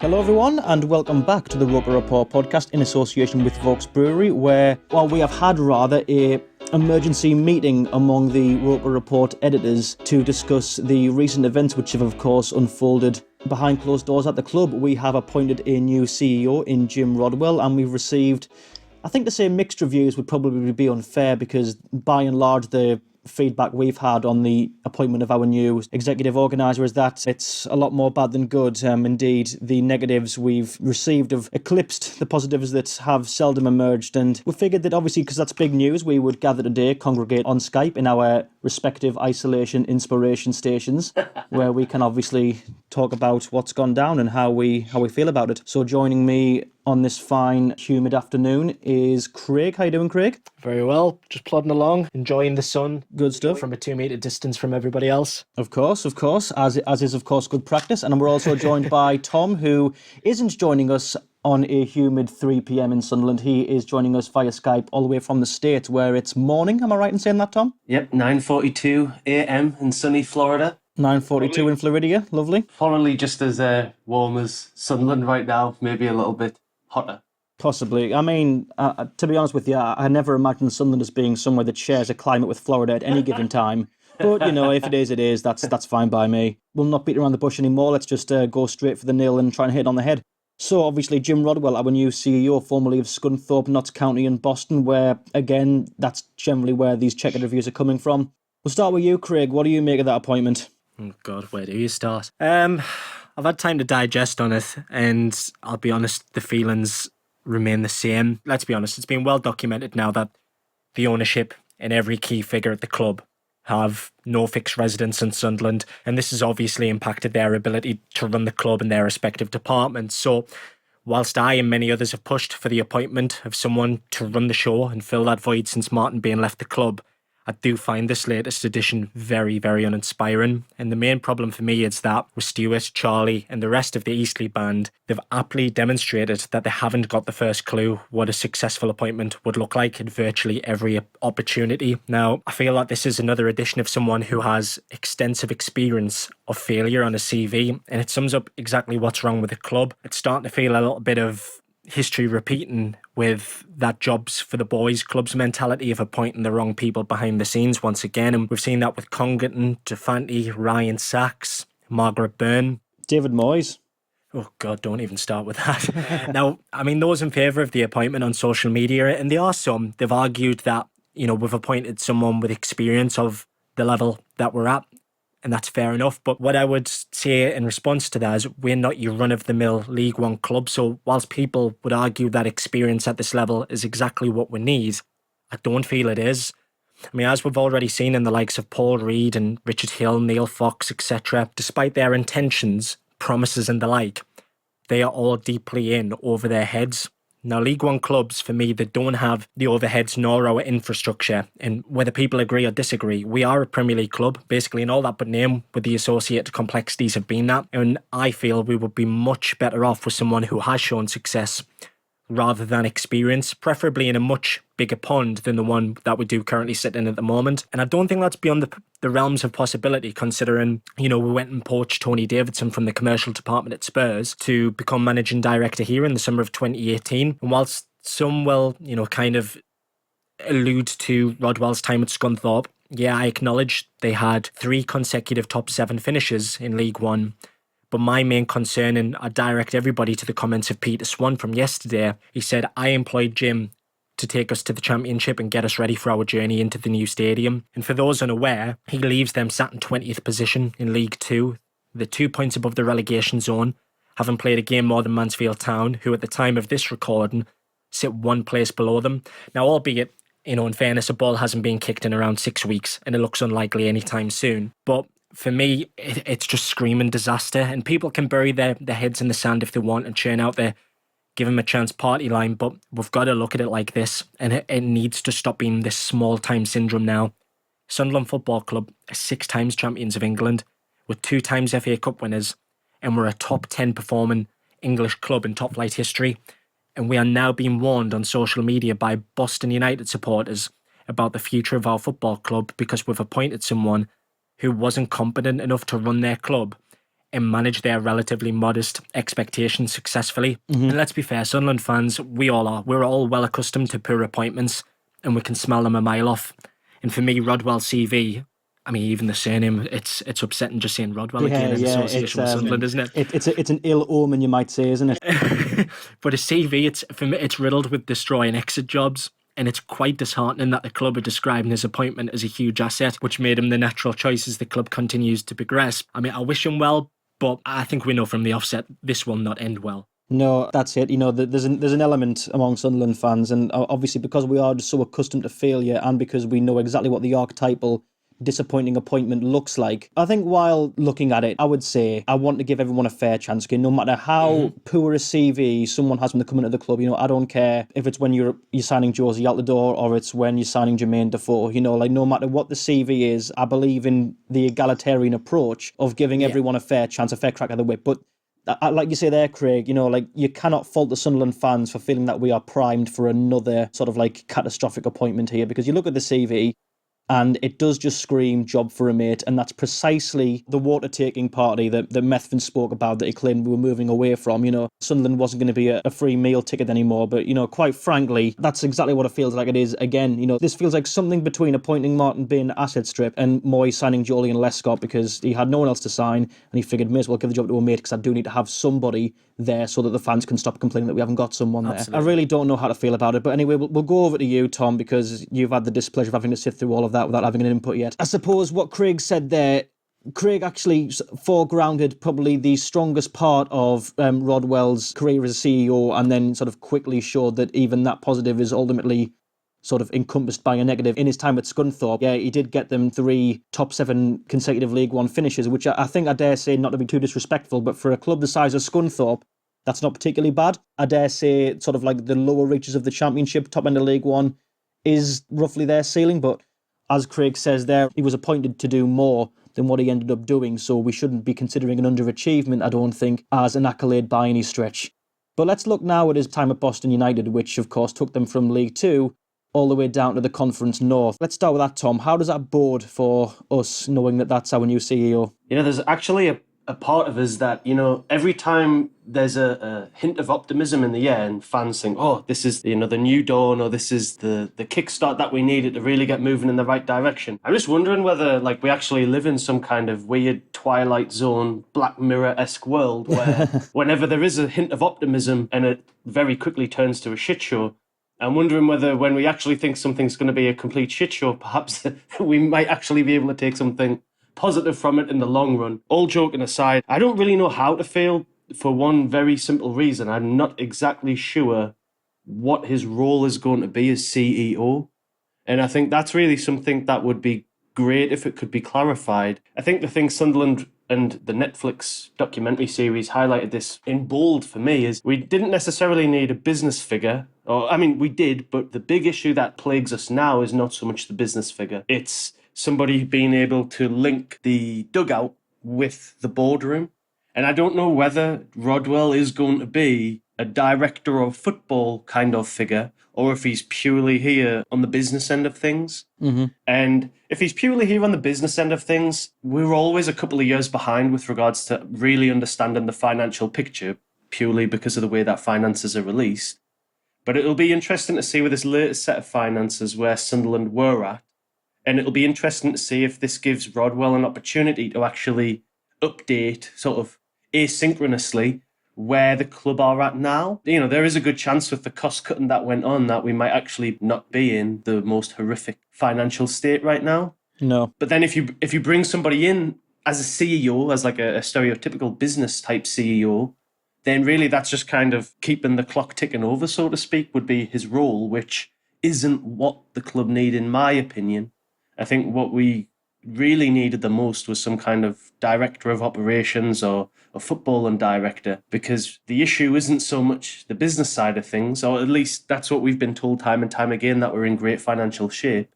Hello everyone and welcome back to the ROKER Report podcast in association with Vaux Brewery, where we have had a emergency meeting among the ROKER Report editors to discuss the recent events which have of course unfolded behind closed doors at the club. We have appointed a new CEO in Jim Rodwell, and we've received, I think to say mixed reviews would probably be unfair, because by and large the feedback we've had on the appointment of our new executive organiser is that it's a lot more bad than good. Indeed, the negatives we've received have eclipsed the positives that have seldom emerged, and we figured that obviously, because that's big news, we would gather today, congregate on Skype in our respective isolation inspiration stations, where we can obviously talk about what's gone down and how we feel about it. So joining me on this fine, humid afternoon is Craig. How you doing, Craig? Very well. Just plodding along, enjoying the sun. Good stuff. From a 2 metre distance from everybody else. Of course, as is, of course, good practice. And we're also joined by Tom, who isn't joining us on a humid 3 p.m. in Sunderland. He is joining us via Skype all the way from the States, where it's morning. Am I right in saying that, Tom? Yep, 9:42 a.m. in sunny Florida. 9:42 in Florida. Lovely. Probably just as warm as Sunderland right now, maybe a little bit hotter. Possibly. I mean, to be honest with you, I never imagined Sunderland as being somewhere that shares a climate with Florida at any given time. But, you know, if it is, it is. That's fine by me. We'll not beat around the bush anymore. Let's just go straight for the nail and try and hit it on the head. So, obviously, Jim Rodwell, our new CEO, formerly of Scunthorpe, Notts County and Boston, where, again, that's generally where these checkered reviews are coming from. We'll start with you, Craig. What do you make of that appointment? Oh, God, where do you start? I've had time to digest on it, and I'll be honest, the feelings remain the same. Let's be honest, it's been well documented now that the ownership and every key figure at the club have no fixed residence in Sunderland, and this has obviously impacted their ability to run the club in their respective departments. So whilst I and many others have pushed for the appointment of someone to run the show and fill that void since Martin Bain left the club, I do find this latest edition very, very uninspiring. And the main problem for me is that with Stuart, Charlie and the rest of the Eastleigh band, they've aptly demonstrated that they haven't got the first clue what a successful appointment would look like at virtually every opportunity. Now, I feel like this is another edition of someone who has extensive experience of failure on a CV, and it sums up exactly what's wrong with the club. It's starting to feel a little bit of history repeating with that jobs for the boys club's mentality of appointing the wrong people behind the scenes once again. And we've seen that with Congleton, Defanti, Ryan Sachs, Margaret Byrne. David Moyes. Oh, God, don't even start with that. Now, I mean, those in favour of the appointment on social media, and there are some, they've argued that, you know, we've appointed someone with experience of the level that we're at, and that's fair enough. But what I would say in response to that is we're not your run-of-the-mill League One club. So whilst people would argue that experience at this level is exactly what we need, I don't feel it is. I mean, as we've already seen in the likes of Paul Reed and Richard Hill, Neil Fox, etc., despite their intentions, promises and the like, they are all deeply in over their heads. Now, League One clubs, for me, they don't have the overheads nor our infrastructure. And whether people agree or disagree, we are a Premier League club, basically in all that but name, with the associated complexities have been that. And I feel we would be much better off with someone who has shown success rather than experience, preferably in a much bigger pond than the one that we do currently sit in at the moment. And I don't think that's beyond the realms of possibility, considering, you know, we went and poached Tony Davidson from the commercial department at Spurs to become managing director here in the summer of 2018. And whilst some will, you know, kind of allude to Rodwell's time at Scunthorpe, yeah, I acknowledge they had 3 consecutive top 7 finishes in League One. But my main concern, and I direct everybody to the comments of Peter Swan from yesterday, he said, I employed Jim to take us to the Championship and get us ready for our journey into the new stadium. And for those unaware, he leaves them sat in 20th position in League 2, the 2 points above the relegation zone, having played a game more than Mansfield Town, who at the time of this recording sit 1 place below them. Now, albeit, you know, in fairness, a ball hasn't been kicked in around 6 weeks, and it looks unlikely anytime soon. But for me, it's just screaming disaster, and people can bury their heads in the sand if they want and churn out their give them a chance party line, but we've got to look at it like this, and it needs to stop being this small time syndrome now. Sunderland Football Club are 6 times champions of England, with 2 times FA Cup winners, and we're a top 10 performing English club in top flight history. And we are now being warned on social media by Boston United supporters about the future of our football club because we've appointed someone who wasn't competent enough to run their club and manage their relatively modest expectations successfully. And let's be fair, Sunderland fans, we all are. We're all well accustomed to poor appointments and we can smell them a mile off. And for me, Rodwell's CV, I mean, even the surname, it's upsetting just saying Rodwell again in association with Sunderland, isn't it? It's an ill omen, you might say, isn't it? But his CV, for me, it's riddled with destroy and exit jobs. And it's quite disheartening that the club are describing his appointment as a huge asset, which made him the natural choice as the club continues to progress. I mean, I wish him well, but I think we know from the offset this will not end well. No, that's it. You know, there's an element among Sunderland fans, and obviously because we are just so accustomed to failure and because we know exactly what the archetypal disappointing appointment looks like. I think while looking at it, I would say I want to give everyone a fair chance. Okay, no matter how poor a CV someone has when they come into the club, you know, I don't care if it's when you're signing Josie Altidore or it's when you're signing Jermaine Defoe. You know, like no matter what the CV is, I believe in the egalitarian approach of giving everyone a fair chance, a fair crack at the whip. But like you say there, Craig, you know, like you cannot fault the Sunderland fans for feeling that we are primed for another sort of like catastrophic appointment here, because you look at the CV and it does just scream job for a mate, and that's precisely the water-taking party that Methven spoke about, that he claimed we were moving away from. You know, Sunderland wasn't going to be a free meal ticket anymore, but, you know, quite frankly, that's exactly what it feels like it is again. You know, this feels like something between appointing Martin Bain asset strip and Moyes signing Julian Lescott because he had no one else to sign, and he figured, may as well give the job to a mate because I do need to have somebody there so that the fans can stop complaining that we haven't got someone there. I really don't know how to feel about it, but anyway, we'll go over to you, Tom, because you've had the displeasure of having to sit through all of that without having an input yet. I suppose what Craig said there, Craig actually foregrounded probably the strongest part of Rodwell's career as a CEO, and then sort of quickly showed that even that positive is ultimately sort of encompassed by a negative. In his time at Scunthorpe, yeah, he did get them 3 top 7 consecutive League One finishes, which I think I dare say, not to be too disrespectful, but for a club the size of Scunthorpe, that's not particularly bad. I dare say sort of like the lower reaches of the Championship, top end of League One, is roughly their ceiling. But as Craig says there, he was appointed to do more than what he ended up doing, so we shouldn't be considering an underachievement, I don't think, as an accolade by any stretch. But let's look now at his time at Boston United, which of course took them from League Two all the way down to the Conference North. Let's start with that, Tom. How does that bode for us, knowing that that's our new CEO? You know, there's actually a part of us that, you know, every time there's a hint of optimism in the air and fans think, oh, this is, you know, the new dawn, or this is the kickstart that we needed to really get moving in the right direction. I'm just wondering whether, like, we actually live in some kind of weird Twilight Zone, Black Mirror-esque world where whenever there is a hint of optimism and it very quickly turns to a shit show, I'm wondering whether when we actually think something's going to be a complete shit show, perhaps we might actually be able to take something positive from it in the long run. All joking aside, I don't really know how to feel for one very simple reason. I'm not exactly sure what his role is going to be as CEO. And I think that's really something that would be great if it could be clarified. I think the thing Sunderland and the Netflix documentary series highlighted this in bold for me is we didn't necessarily need a business figure. Or, I mean, we did, but the big issue that plagues us now is not so much the business figure. It's somebody being able to link the dugout with the boardroom. And I don't know whether Rodwell is going to be a director of football kind of figure, or if he's purely here on the business end of things. And if he's purely here on the business end of things, we're always a couple of years behind with regards to really understanding the financial picture, purely because of the way that finances are released. But it'll be interesting to see with this latest set of finances where Sunderland were at. And it'll be interesting to see if this gives Rodwell an opportunity to actually update sort of asynchronously where the club are at now. You know, there is a good chance with the cost cutting that went on that we might actually not be in the most horrific financial state right now. No. But then if you bring somebody in as a CEO, as like a stereotypical business type CEO, then really that's just kind of keeping the clock ticking over, so to speak, would be his role, which isn't what the club need, in my opinion. I think what we really needed the most was some kind of director of operations or a footballing director, because the issue isn't so much the business side of things, or at least that's what we've been told time and time again, that we're in great financial shape.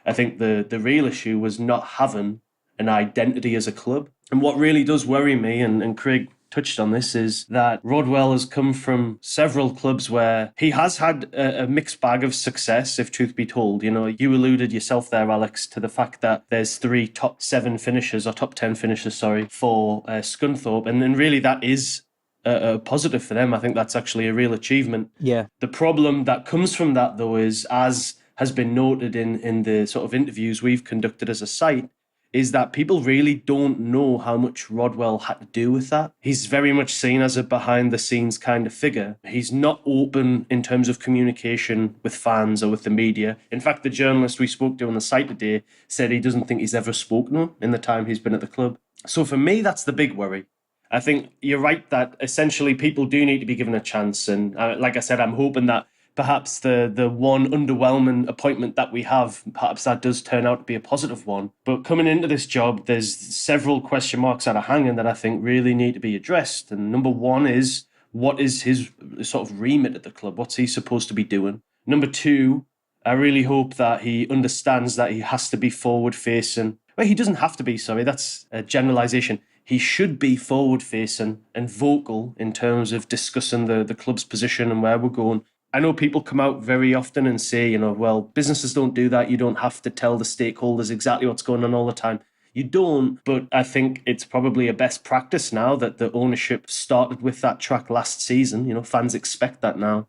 I think the real issue was not having an identity as a club. And what really does worry me, and Craig touched on this, is that Rodwell has come from several clubs where he has had a mixed bag of success, if truth be told. You know, you alluded yourself there, Alex, to the fact that there's 3 top 7 finishers, or top 10 finishers, for Scunthorpe. And then really that is a positive for them. I think that's actually a real achievement. Yeah. The problem that comes from that, though, is, as has been noted in the sort of interviews we've conducted as a site, is that people really don't know how much Rodwell had to do with that. He's very much seen as a behind-the-scenes kind of figure. He's not open in terms of communication with fans or with the media. In fact, the journalist we spoke to on the site today said he doesn't think he's ever spoken to him in the time he's been at the club. So for me, that's the big worry. I think you're right that essentially people do need to be given a chance. And like I said, I'm hoping that perhaps the one underwhelming appointment that we have, perhaps that does turn out to be a positive one. But coming into this job, there's several question marks that are hanging that I think really need to be addressed. And number one is, what is his sort of remit at the club? What's he supposed to be doing? Number two, I really hope that he understands that he has to be forward-facing. Well, he doesn't have to be, sorry, that's a generalisation. He should be forward-facing and vocal in terms of discussing the club's position and where we're going. I know people come out very often and say, you know, well, businesses don't do that. You don't have to tell the stakeholders exactly what's going on all the time. You don't, but I think it's probably a best practice now that the ownership started with that track last season. You know, fans expect that now.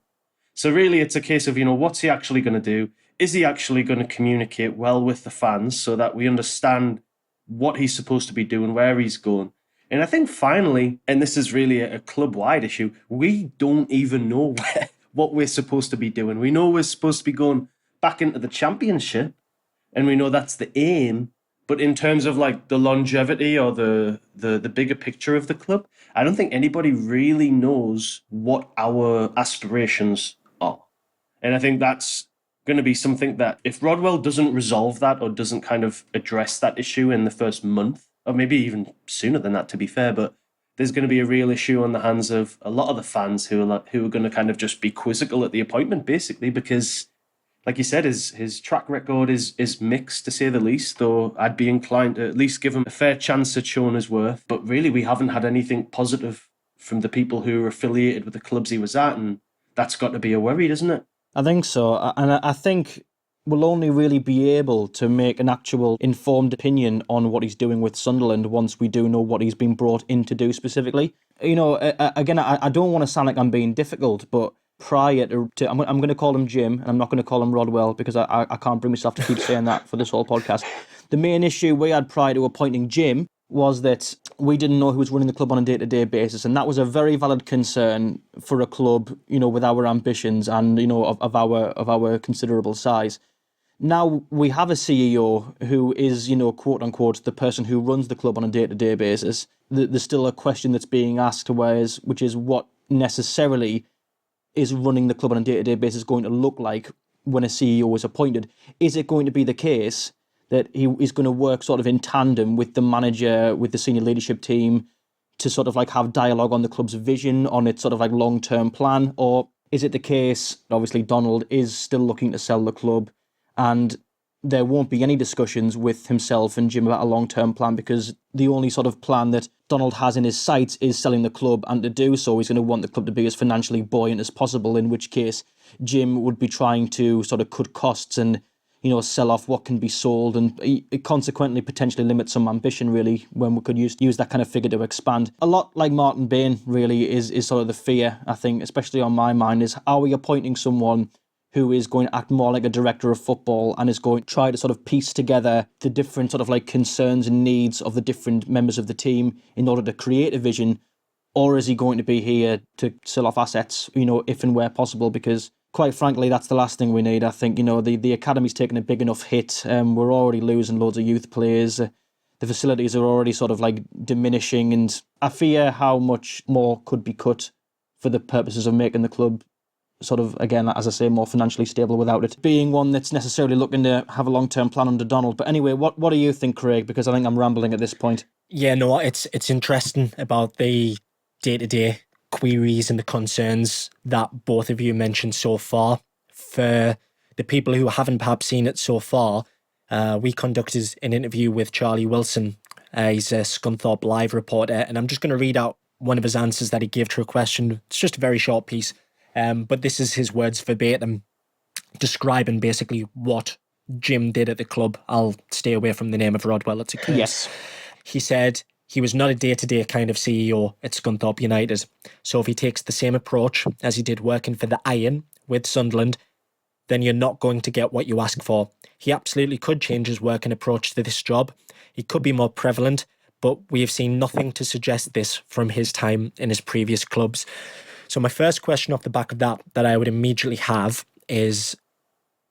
So really, it's a case of, you know, what's he actually going to do? Is he actually going to communicate well with the fans so that we understand what he's supposed to be doing, where he's going? And I think finally, and this is really a club-wide issue, we don't even know what we're supposed to be doing. We know we're supposed to be going back into the championship, and we know that's the aim. But in terms of like the longevity or the bigger picture of the club, I don't think anybody really knows what our aspirations are. And I think that's going to be something that if Rodwell doesn't resolve that or doesn't kind of address that issue in the first month, or maybe even sooner than that, to be fair, but there's going to be a real issue on the hands of a lot of the fans who are going to kind of just be quizzical at the appointment, basically, because, like you said, his track record is mixed, to say the least, though I'd be inclined to at least give him a fair chance at showing his worth. But really, we haven't had anything positive from the people who are affiliated with the clubs he was at, and that's got to be a worry, doesn't it? I think so. And I think we'll only really be able to make an actual informed opinion on what he's doing with Sunderland once we do know what he's been brought in to do specifically. You know, again, I don't want to sound like I'm being difficult, but prior to I'm going to call him Jim, and I'm not going to call him Rodwell because I can't bring myself to keep saying that for this whole podcast. The main issue we had prior to appointing Jim was that we didn't know who was running the club on a day-to-day basis, and that was a very valid concern for a club, you know, with our ambitions and, you know, of our considerable size. Now we have a CEO who is, you know, quote unquote, the person who runs the club on a day-to-day basis. There's still a question that's being asked, which is what necessarily is running the club on a day-to-day basis going to look like when a CEO is appointed? Is it going to be the case that he is going to work sort of in tandem with the manager, with the senior leadership team, to sort of like have dialogue on the club's vision, on its sort of like long-term plan? Or is it the case, obviously Donald is still looking to sell the club, and there won't be any discussions with himself and Jim about a long-term plan, because the only sort of plan that Donald has in his sights is selling the club, and to do so he's going to want the club to be as financially buoyant as possible, in which case Jim would be trying to sort of cut costs and, you know, sell off what can be sold, and consequently potentially limit some ambition, really, when we could use that kind of figure to expand. A lot like Martin Bain, really, is sort of the fear, I think, especially on my mind, is are we appointing someone who is going to act more like a director of football and is going to try to sort of piece together the different sort of like concerns and needs of the different members of the team in order to create a vision? Or is he going to be here to sell off assets, you know, if and where possible? Because quite frankly, that's the last thing we need. I think, you know, the academy's taken a big enough hit. We're already losing loads of youth players. The facilities are already sort of like diminishing, and I fear how much more could be cut for the purposes of making the club sort of, again, as I say, more financially stable without it being one that's necessarily looking to have a long-term plan under Donald. But anyway, what do you think, Craig? Because I think I'm rambling at this point. Yeah, no, it's interesting about the day-to-day queries and the concerns that both of you mentioned so far. For the people who haven't perhaps seen it so far, we conducted an interview with Charlie Wilson. He's a Scunthorpe Live reporter, and I'm just going to read out one of his answers that he gave to a question. It's just a very short piece, but this is his words verbatim, describing basically what Jim did at the club. I'll stay away from the name of Rodwell, it's a curse. Yes. He said he was not a day-to-day kind of CEO at Scunthorpe United. So if he takes the same approach as he did working for the Iron with Sunderland, then you're not going to get what you ask for. He absolutely could change his working approach to this job. He could be more prevalent, but we have seen nothing to suggest this from his time in his previous clubs. So my first question off the back of that I would immediately have is,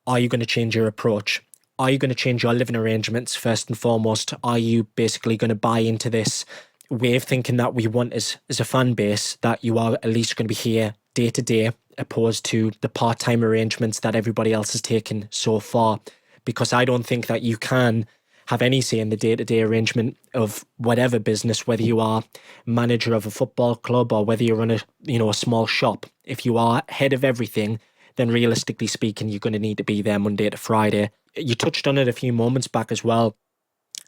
are you going to change your approach? Are you going to change your living arrangements first and foremost? Are you basically going to buy into this way of thinking that we want as a fan base, that you are at least going to be here day to day, opposed to the part-time arrangements that everybody else has taken so far? Because I don't think that you can have any say in the day-to-day arrangement of whatever business, whether you are manager of a football club or whether you run a small shop. If you are head of everything, then realistically speaking, you're going to need to be there Monday to Friday. You touched on it a few moments back as well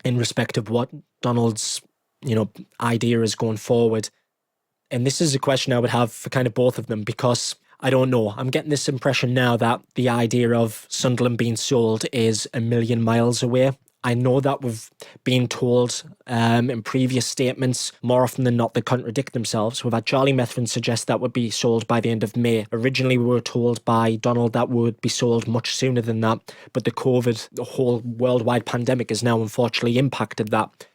in respect of what Donald's, idea is going forward. And this is a question I would have for kind of both of them, because I don't know. I'm getting this impression now that the idea of Sunderland being sold is a million miles away. I know that we've been told in previous statements, more often than not, they contradict themselves. We've had Charlie Methven suggest that would be sold by the end of May. Originally, we were told by Donald that would be sold much sooner than that. But the whole worldwide pandemic has now unfortunately impacted that.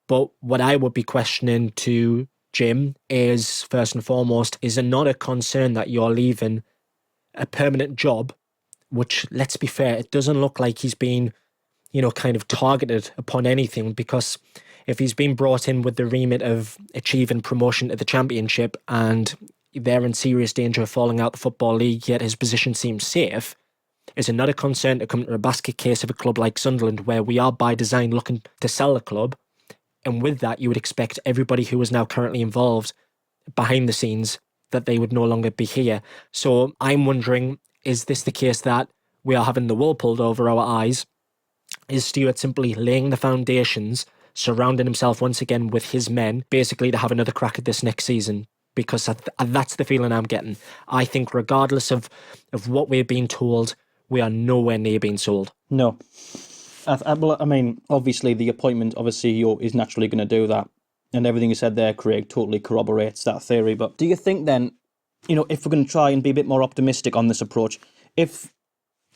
But what I would be questioning to Jim is, first and foremost, is it not a concern that you're leaving a permanent job, which, let's be fair, it doesn't look like he's been kind of targeted upon anything, because if he's been brought in with the remit of achieving promotion to the Championship and they're in serious danger of falling out the Football League, yet his position seems safe, is it not a concern to come to a basket case of a club like Sunderland, where we are by design looking to sell the club? And with that, you would expect everybody who is now currently involved behind the scenes that they would no longer be here. So I'm wondering, is this the case that we are having the wool pulled over our eyes? Is Stuart simply laying the foundations, surrounding himself once again with his men, basically to have another crack at this next season? Because that's the feeling I'm getting. I think regardless of what we're being told, we are nowhere near being sold. No. I mean, obviously the appointment of a CEO is naturally going to do that. And everything you said there, Craig, totally corroborates that theory. But do you think then, if we're going to try and be a bit more optimistic on this approach, if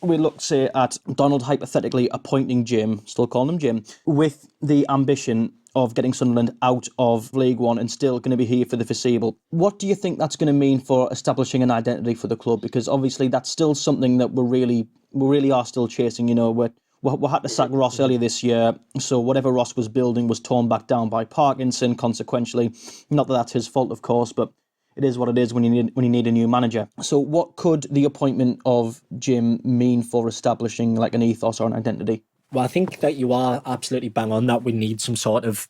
we look, say, at Donald hypothetically appointing Jim, still calling him Jim, with the ambition of getting Sunderland out of League One and still going to be here for the foreseeable, what do you think that's going to mean for establishing an identity for the club? Because obviously that's still something that we really are still chasing. We had to sack Ross earlier this year, so whatever Ross was building was torn back down by Parkinson, consequentially. Not that that's his fault, of course, but it is what it is when you need a new manager. So what could the appointment of Jim mean for establishing like an ethos or an identity? Well, I think that you are absolutely bang on that we need some sort of,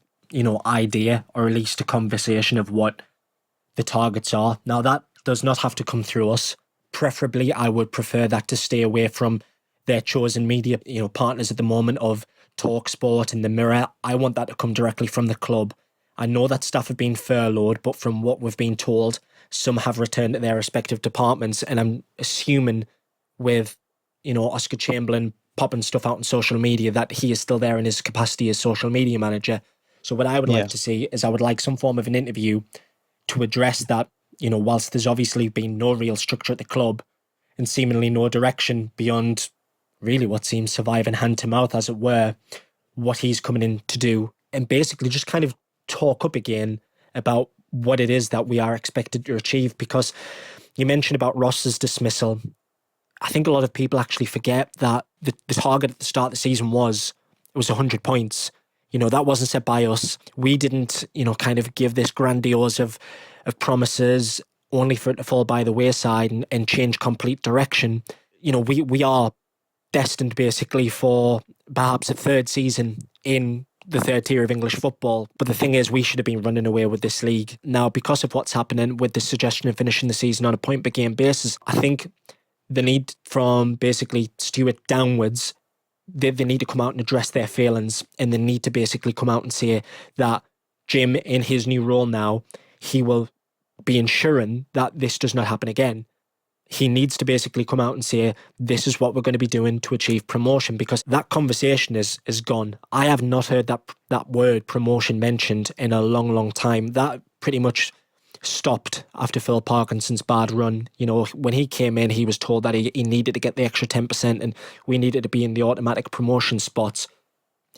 idea, or at least a conversation of what the targets are. Now, that does not have to come through us. Preferably, I would prefer that to stay away from their chosen media, partners at the moment of TalkSport and The Mirror. I want that to come directly from the club. I know that staff have been furloughed, but from what we've been told, some have returned to their respective departments. And I'm assuming with, Oscar Chamberlain popping stuff out on social media that he is still there in his capacity as social media manager. So what I would like to see is I would like some form of an interview to address that, whilst there's obviously been no real structure at the club and seemingly no direction beyond really what seems surviving hand to mouth, as it were, what he's coming in to do, and basically just kind of talk up again about what it is that we are expected to achieve. Because you mentioned about Ross's dismissal. I think a lot of people actually forget that the target at the start of the season was 100 points. That wasn't set by us. We didn't, kind of give this grandiose of promises only for it to fall by the wayside and change complete direction. We are destined basically for perhaps a third season in the third tier of English football. But the thing is, we should have been running away with this league. Now, because of what's happening with the suggestion of finishing the season on a point per game basis, I think the need from basically Stuart downwards, they need to come out and address their failings, and they need to basically come out and say that Jim, in his new role now, he will be ensuring that this does not happen again. He needs to basically come out and say, this is what we're going to be doing to achieve promotion, because that conversation is gone. I have not heard that word promotion mentioned in a long, long time. That pretty much stopped after Phil Parkinson's bad run. You know, when he came in, he was told that he needed to get the extra 10% and we needed to be in the automatic promotion spots.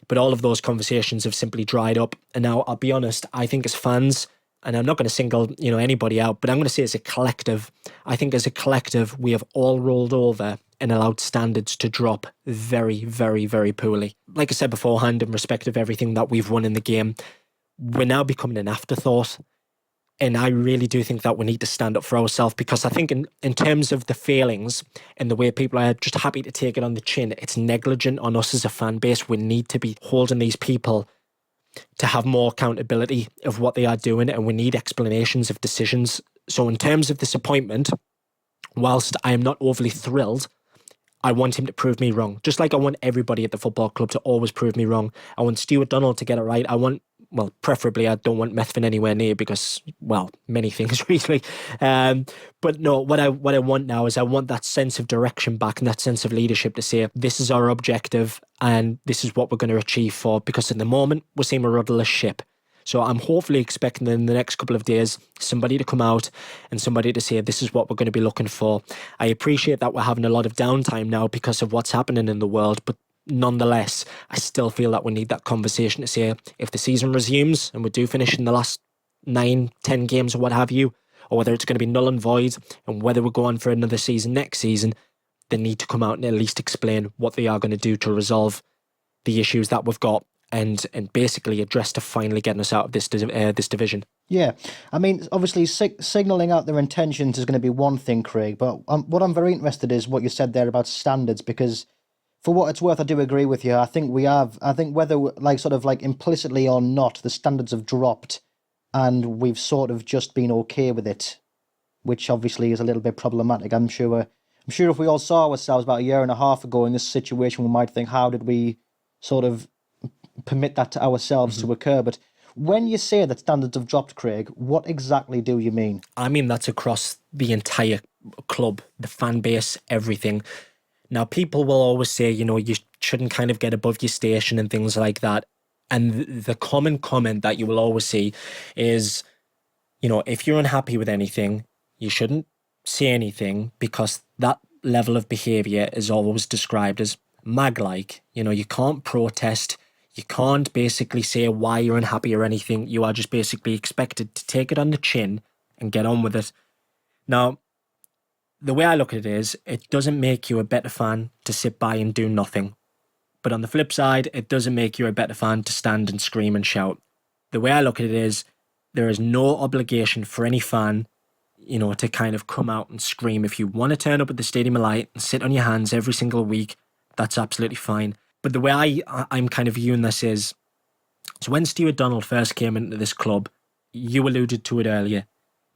But all of those conversations have simply dried up. And now, I'll be honest, I think as fans, and I'm not going to single, anybody out, but I'm going to say as a collective, I think as a collective, we have all rolled over and allowed standards to drop very, very, very poorly. Like I said beforehand, in respect of everything that we've won in the game, we're now becoming an afterthought. And I really do think that we need to stand up for ourselves, because I think in terms of the failings and the way people are just happy to take it on the chin, it's negligent on us as a fan base. We need to be holding these people to have more accountability of what they are doing, and we need explanations of decisions. So in terms of this appointment, whilst I am not overly thrilled, I want him to prove me wrong. Just like I want everybody at the football club to always prove me wrong. I want Stuart Donald to get it right. Preferably I don't want Methven anywhere near, because, many things really. But no, what I want now is I want that sense of direction back and that sense of leadership to say, this is our objective and this is what we're going to achieve for, because at the moment we're seeing a rudderless ship. So I'm hopefully expecting in the next couple of days somebody to come out and somebody to say, this is what we're going to be looking for. I appreciate that we're having a lot of downtime now because of what's happening in the world, but nonetheless, I still feel that we need that conversation to say, if the season resumes and we do finish in the last 9-10 games or what have you, or whether it's going to be null and void, and whether we go on for another season next season, they need to come out and at least explain what they are going to do to resolve the issues that we've got, and basically address to finally getting us out of this division. Yeah, I mean, obviously signalling out their intentions is going to be one thing, Craig, but what I'm very interested is what you said there about standards, because for what it's worth, I do agree with you. I think whether implicitly or not, the standards have dropped and we've sort of just been okay with it, which obviously is a little bit problematic. I'm sure if we all saw ourselves about a year and a half ago in this situation, we might think, how did we sort of permit that to ourselves to occur? But when you say that standards have dropped, Craig, what exactly do you mean? I mean, that's across the entire club, the fan base, everything. Now, people will always say, you shouldn't kind of get above your station and things like that. And the common comment that you will always see is, if you're unhappy with anything, you shouldn't say anything, because that level of behaviour is always described as mag-like. You can't protest. You can't basically say why you're unhappy or anything. You are just basically expected to take it on the chin and get on with it. Now, the way I look at it is, it doesn't make you a better fan to sit by and do nothing. But on the flip side, it doesn't make you a better fan to stand and scream and shout. The way I look at it is, there is no obligation for any fan, to kind of come out and scream. If you want to turn up at the Stadium of Light and sit on your hands every single week, that's absolutely fine. But the way I'm kind of viewing this is, so when Stuart Donald first came into this club, you alluded to it earlier,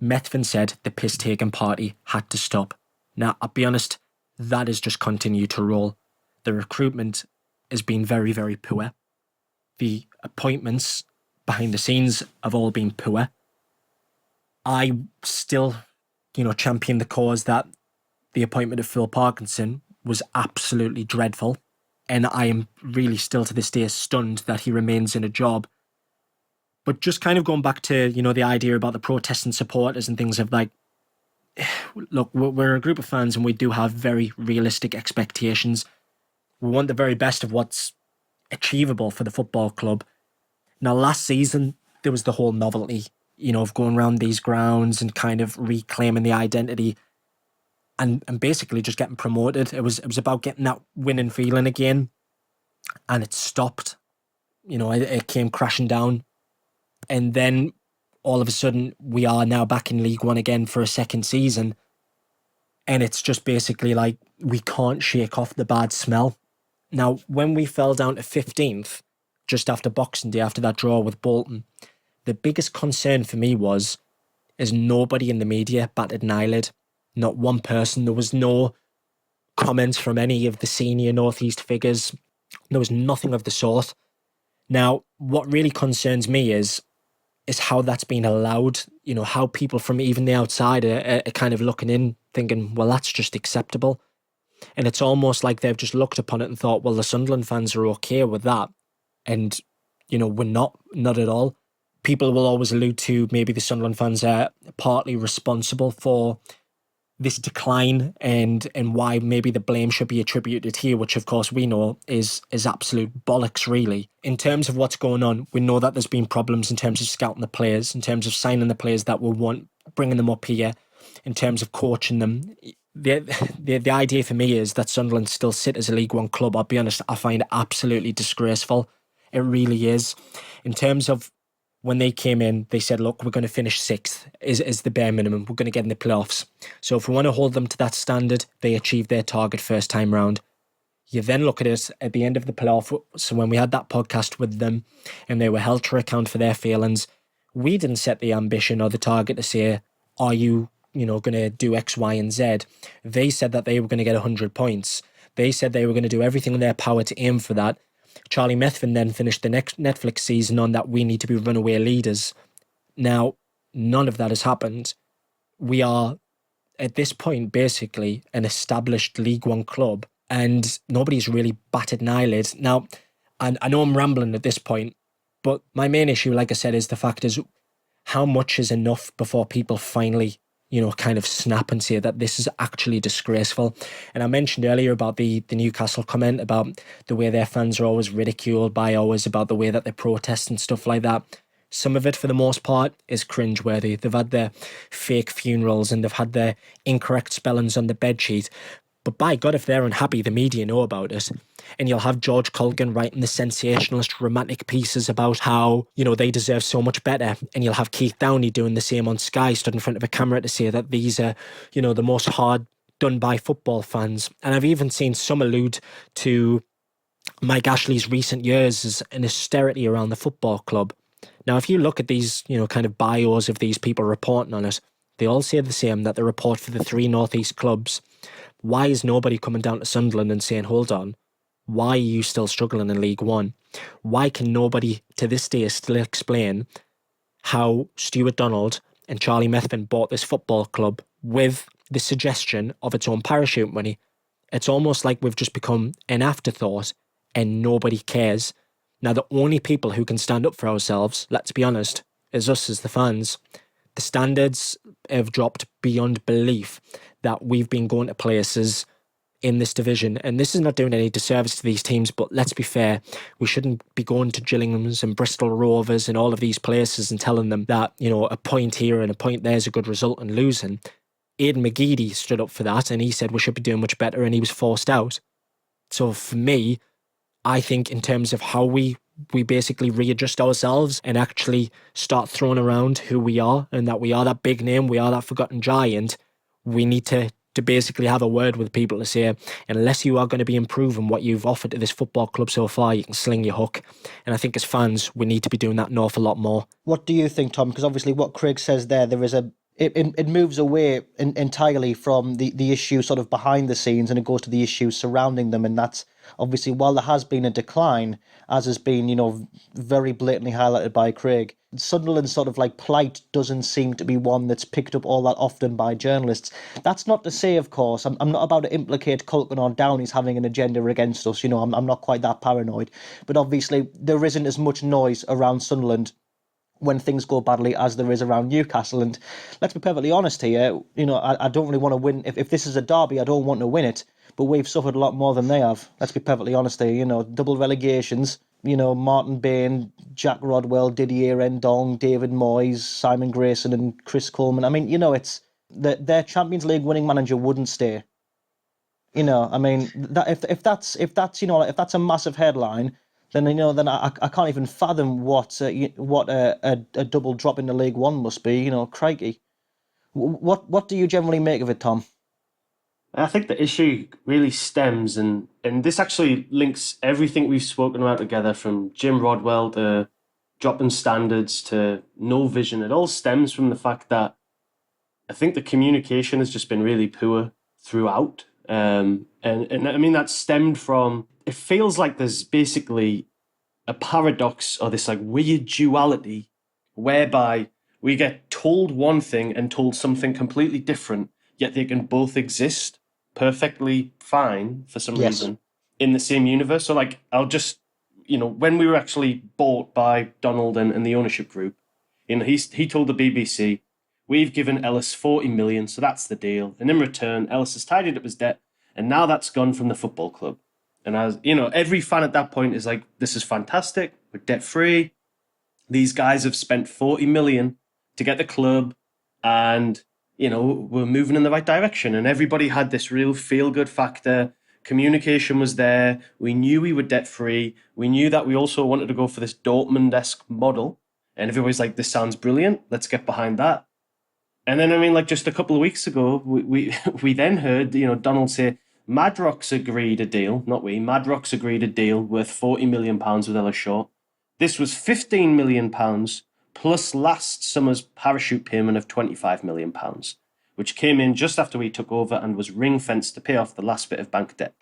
Methven said the piss-taking party had to stop. Now, I'll be honest, that has just continued to roll. The recruitment has been very, very poor. The appointments behind the scenes have all been poor. I still, champion the cause that the appointment of Phil Parkinson was absolutely dreadful. And I am really still to this day stunned that he remains in a job. But just kind of going back to, the idea about the protesting supporters and things of like, look, we're a group of fans and we do have very realistic expectations. We want the very best of what's achievable for the football club. Now, last season, there was the whole novelty, of going around these grounds and kind of reclaiming the identity and basically just getting promoted. It was about getting that winning feeling again, and it stopped. It came crashing down. And then all of a sudden, we are now back in League One again for a second season. And it's just basically like, we can't shake off the bad smell. Now, when we fell down to 15th, just after Boxing Day, after that draw with Bolton, the biggest concern for me is nobody in the media batted an eyelid. Not one person. There was no comments from any of the senior North East figures. There was nothing of the sort. Now, what really concerns me is how that's been allowed, how people from even the outside are kind of looking in, thinking, well, that's just acceptable. And it's almost like they've just looked upon it and thought, well, the Sunderland fans are okay with that. And, we're not at all. People will always allude to maybe the Sunderland fans are partly responsible for this decline and why maybe the blame should be attributed here, which of course we know is absolute bollocks, really. In terms of what's going on, we know that there's been problems in terms of scouting the players, in terms of signing the players that will want, bringing them up here, in terms of coaching them. The idea for me is that Sunderland still sit as a League One club. I'll be honest, I find it absolutely disgraceful. It really is. In terms of when they came in, they said, look, we're going to finish 6th is the bare minimum. We're going to get in the playoffs. So if we want to hold them to that standard, they achieved their target first time round. You then look at it at the end of the playoff. So when we had that podcast with them and they were held to account for their failings, we didn't set the ambition or the target to say, are you going to do X, Y, and Z? They said that they were going to get 100 points. They said they were going to do everything in their power to aim for that. Charlie Methven then finished the next Netflix season on that we need to be runaway leaders. Now, none of that has happened. We are, at this point, basically an established League One club, and nobody's really batted an eyelid. Now, I know I'm rambling at this point, but my main issue, like I said, is the fact is how much is enough before people finally kind of snap and say that this is actually disgraceful. And I mentioned earlier about the Newcastle comment about the way their fans are always ridiculed by ours, about the way that they protest and stuff like that. Some of it, for the most part, is cringeworthy. They've had their fake funerals and they've had their incorrect spellings on the bedsheet. But by God, if they're unhappy, the media know about it. And you'll have George Colgan writing the sensationalist romantic pieces about how, they deserve so much better. And you'll have Keith Downey doing the same on Sky, stood in front of a camera to say that these are, the most hard done by football fans. And I've even seen some allude to Mike Ashley's recent years as an austerity around the football club. Now, if you look at these, kind of bios of these people reporting on it, they all say the same, that they report for the 3 North East clubs. Why is nobody coming down to Sunderland and saying, hold on, why are you still struggling in League One? Why can nobody to this day still explain how Stuart Donald and Charlie Methven bought this football club with the suggestion of its own parachute money? It's almost like we've just become an afterthought and nobody cares. Now, the only people who can stand up for ourselves, let's be honest, is us as the fans. The standards have dropped beyond belief that we've been going to places in this division. And this is not doing any disservice to these teams, but let's be fair, we shouldn't be going to Gillingham's and Bristol Rovers and all of these places and telling them that, a point here and a point there is a good result and losing. Aidan McGeady stood up for that and he said we should be doing much better and he was forced out. So for me, I think in terms of how we basically readjust ourselves and actually start throwing around who we are and that we are that big name, we are that forgotten giant, we need to basically have a word with people to say, unless you are going to be improving what you've offered to this football club so far, you can sling your hook. And I think as fans, we need to be doing that an awful lot more. What do you think, Tom? Because obviously what Craig says there is it moves away entirely from the issue sort of behind the scenes and it goes to the issues surrounding them. And that's obviously, while there has been a decline, as has been, very blatantly highlighted by Craig, Sunderland's sort of like plight doesn't seem to be one that's picked up all that often by journalists. That's not to say, of course, I'm not about to implicate Culkin or Downey's having an agenda against us. I'm not quite that paranoid. But obviously, there isn't as much noise around Sunderland when things go badly as there is around Newcastle. And let's be perfectly honest here, I don't really want to win. If this is a derby, I don't want to win it. But we've suffered a lot more than they have. Let's be perfectly honest here, double relegations. Martin Bain, Jack Rodwell, Didier Endong, David Moyes, Simon Grayson and Chris Coleman. I mean, it's their Champions League winning manager wouldn't stay. That if that's a massive headline, then I can't even fathom what a double drop into League One must be. Crikey. What do you generally make of it, Tom? I think the issue really stems, and this actually links everything we've spoken about together, from Jim Rodwell to dropping standards to no vision. It all stems from the fact that I think the communication has just been really poor throughout. And I mean, that stemmed from, it feels like there's basically a paradox or this like weird duality whereby we get told one thing and told something completely different, yet they can both exist perfectly fine for some reason in the same universe. So like, I'll just, when we were actually bought by Donald and the ownership group, he told the BBC, we've given Ellis 40 million, so that's the deal. And in return, Ellis has tidied up his debt, and now that's gone from the football club. And as every fan at that point is like, this is fantastic. We're debt free. These guys have spent 40 million to get the club, and we're moving in the right direction. And everybody had this real feel-good factor. Communication was there. We knew we were debt-free. We knew that we also wanted to go for this Dortmund-esque model. And everybody's like, this sounds brilliant. Let's get behind that. And then, just a couple of weeks ago, we then heard, Donald say, Madrox agreed a deal, not we, Madrox agreed a deal worth £40 million with Ellis Short. This was £15 million plus last summer's parachute payment of £25 million, which came in just after we took over and was ring-fenced to pay off the last bit of bank debt.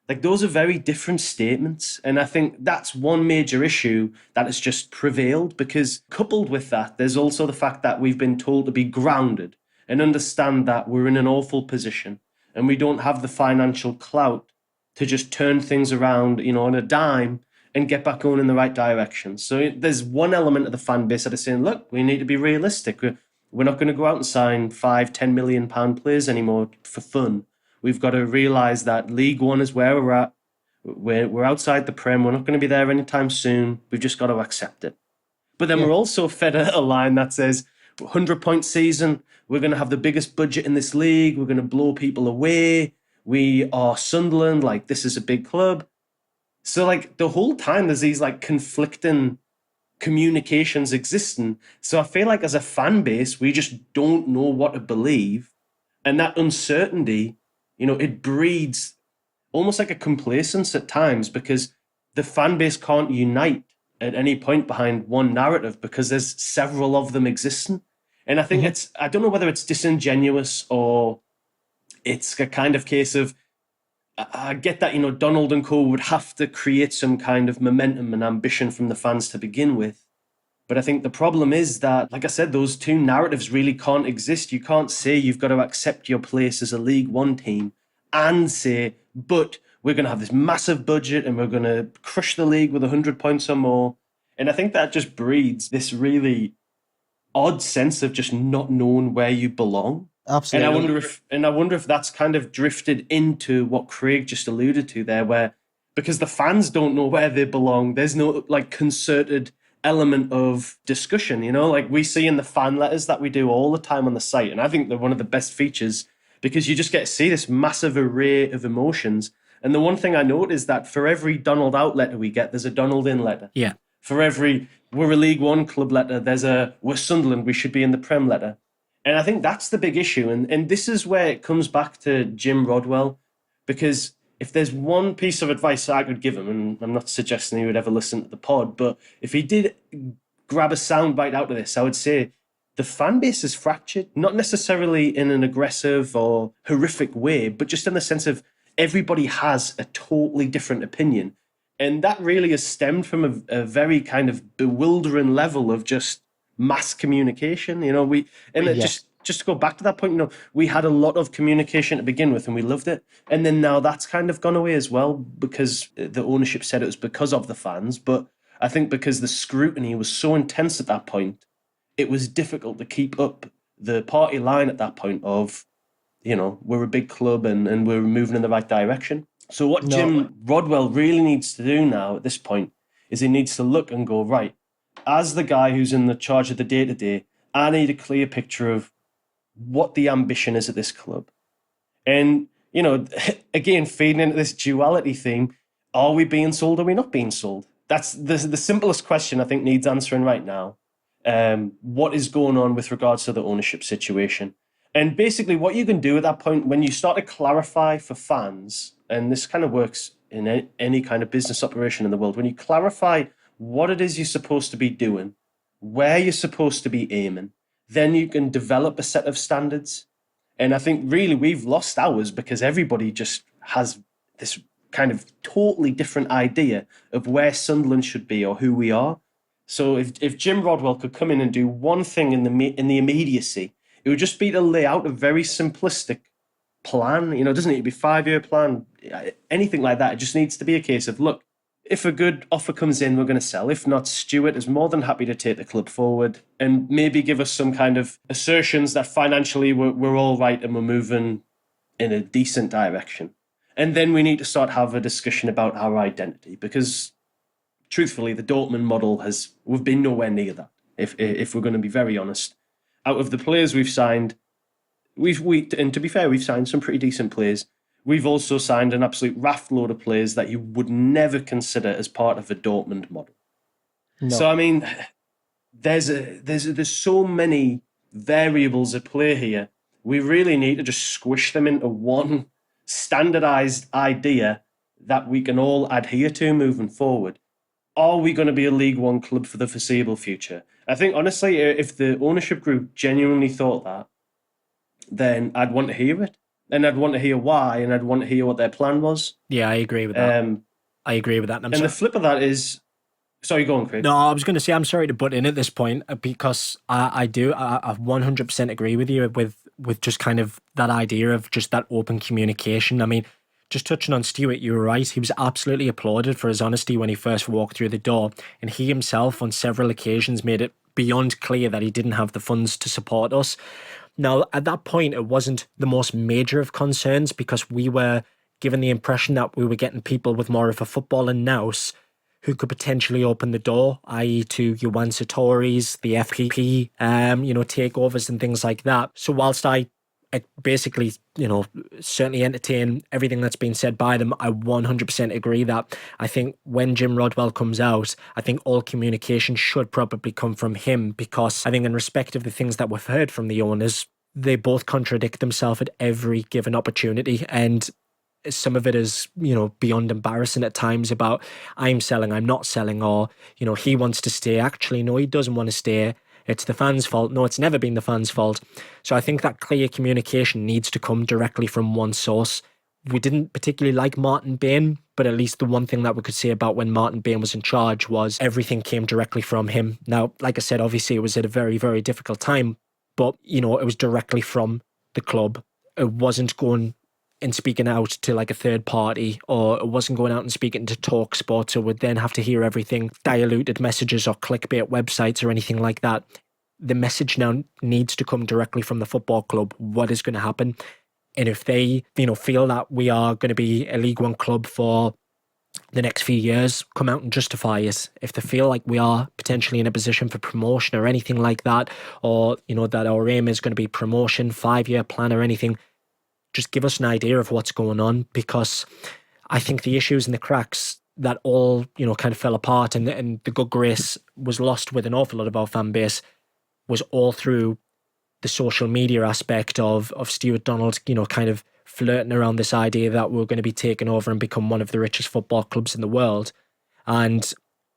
Like, those are very different statements. And I think that's one major issue that has just prevailed, because coupled with that, there's also the fact that we've been told to be grounded and understand that we're in an awful position and we don't have the financial clout to just turn things around, on a dime and get back going in the right direction. So there's one element of the fan base that is saying, look, we need to be realistic. We're not going to go out and sign £5-10 million players anymore for fun. We've got to realise that League One is where we're at. We're outside the Prem. We're not going to be there anytime soon. We've just got to accept it. But then we're also fed a line that says, 100-point season, we're going to have the biggest budget in this league. We're going to blow people away. We are Sunderland. Like, this is a big club. So, like, the whole time there's these, like, conflicting communications existing. So I feel like as a fan base, we just don't know what to believe. And that uncertainty, it breeds almost like a complacence at times, because the fan base can't unite at any point behind one narrative because there's several of them existing. And I think I don't know whether it's disingenuous or it's a kind of case of, I get that, Donald and co would have to create some kind of momentum and ambition from the fans to begin with. But I think the problem is that, like I said, those two narratives really can't exist. You can't say you've got to accept your place as a League One team and say, but we're going to have this massive budget and we're going to crush the league with 100 points or more. And I think that just breeds this really odd sense of just not knowing where you belong. Absolutely. And I wonder if that's kind of drifted into what Craig just alluded to there, where because the fans don't know where they belong, there's no like concerted element of discussion, like we see in the fan letters that we do all the time on the site. And I think they're one of the best features because you just get to see this massive array of emotions. And the one thing I note is that for every Donald out letter we get, there's a Donald in letter. Yeah. For every we're a League One club letter, there's a we're Sunderland, we should be in the Prem letter. And I think that's the big issue. And this is where it comes back to Jim Rodwell, because if there's one piece of advice I could give him, and I'm not suggesting he would ever listen to the pod, but if he did grab a soundbite out of this, I would say the fan base is fractured, not necessarily in an aggressive or horrific way, but just in the sense of everybody has a totally different opinion. And that really has stemmed from a very kind of bewildering level of just mass communication, just to go back to that point, we had a lot of communication to begin with and we loved it. And then now that's kind of gone away as well because the ownership said it was because of the fans. But I think because the scrutiny was so intense at that point, it was difficult to keep up the party line at that point of, we're a big club and we're moving in the right direction. So what Jim Rodwell really needs to do now at this point is he needs to look and go, right, as the guy who's in the charge of the day-to-day, I need a clear picture of what the ambition is at this club. And, again, feeding into this duality theme, are we being sold or are we not being sold? That's the simplest question I think needs answering right now. What is going on with regards to the ownership situation? And basically what you can do at that point, when you start to clarify for fans, and this kind of works in any kind of business operation in the world, when you clarify what it is you're supposed to be doing, where you're supposed to be aiming, then you can develop a set of standards. And I think really we've lost ours because everybody just has this kind of totally different idea of where Sunderland should be or who we are. So if Jim Rodwell could come in and do one thing in the immediacy, it would just be to lay out a very simplistic plan. It doesn't need to be 5-year plan, anything like that. It just needs to be a case of, look, if a good offer comes in, we're going to sell. If not, Stuart is more than happy to take the club forward and maybe give us some kind of assertions that financially we're all right and we're moving in a decent direction. And then we need to start have a discussion about our identity, because truthfully, the Dortmund model we've been nowhere near that. If we're going to be very honest, out of the players we've signed, and to be fair, we've signed some pretty decent players. We've also signed an absolute raft load of players that you would never consider as part of a Dortmund model. No. So I mean, there's so many variables at play here. We really need to just squish them into one standardized idea that we can all adhere to moving forward. Are we going to be a League One club for the foreseeable future? I think, honestly, if the ownership group genuinely thought that, then I'd want to hear it. And I'd want to hear why, and I'd want to hear what their plan was. Yeah, I agree with that. I agree with that. And the flip of that is... Sorry, go on, Craig. No, I was going to say, I'm sorry to butt in at this point, because I 100% agree with you with just kind of that idea of just that open communication. I mean, just touching on Stuart, you were right. He was absolutely applauded for his honesty when he first walked through the door. And he himself, on several occasions, made it beyond clear that he didn't have the funds to support us. Now, at that point, it wasn't the most major of concerns, because we were given the impression that we were getting people with more of a footballing nous who could potentially open the door, i.e. to Juan Sartori's, the FPP, takeovers and things like that. So whilst I basically, certainly entertain everything that's been said by them, I 100% agree that I think when Jim Rodwell comes out, I think all communication should probably come from him, because I think in respect of the things that we've heard from the owners, they both contradict themselves at every given opportunity. And some of it is, beyond embarrassing at times about I'm selling, I'm not selling, or, he wants to stay. Actually, no, he doesn't want to stay. It's the fans' fault. No, it's never been the fans' fault. So I think that clear communication needs to come directly from one source. We didn't particularly like Martin Bain, but at least the one thing that we could say about when Martin Bain was in charge was everything came directly from him. Now, like I said, obviously it was at a very, very difficult time, but, it was directly from the club. It wasn't going and speaking out to like a third party, or it wasn't going out and speaking to TalkSport, or would then have to hear everything, diluted messages or clickbait websites or anything like that. The message now needs to come directly from the football club. What is going to happen? And if they, feel that we are going to be a League One club for the next few years, come out and justify it. If they feel like we are potentially in a position for promotion or anything like that, or, that our aim is going to be promotion, 5-year plan or anything, just give us an idea of what's going on, because I think the issues and the cracks that all, kind of fell apart and the good grace was lost with an awful lot of our fan base was all through the social media aspect of Stuart Donald, kind of flirting around this idea that we're going to be taken over and become one of the richest football clubs in the world. And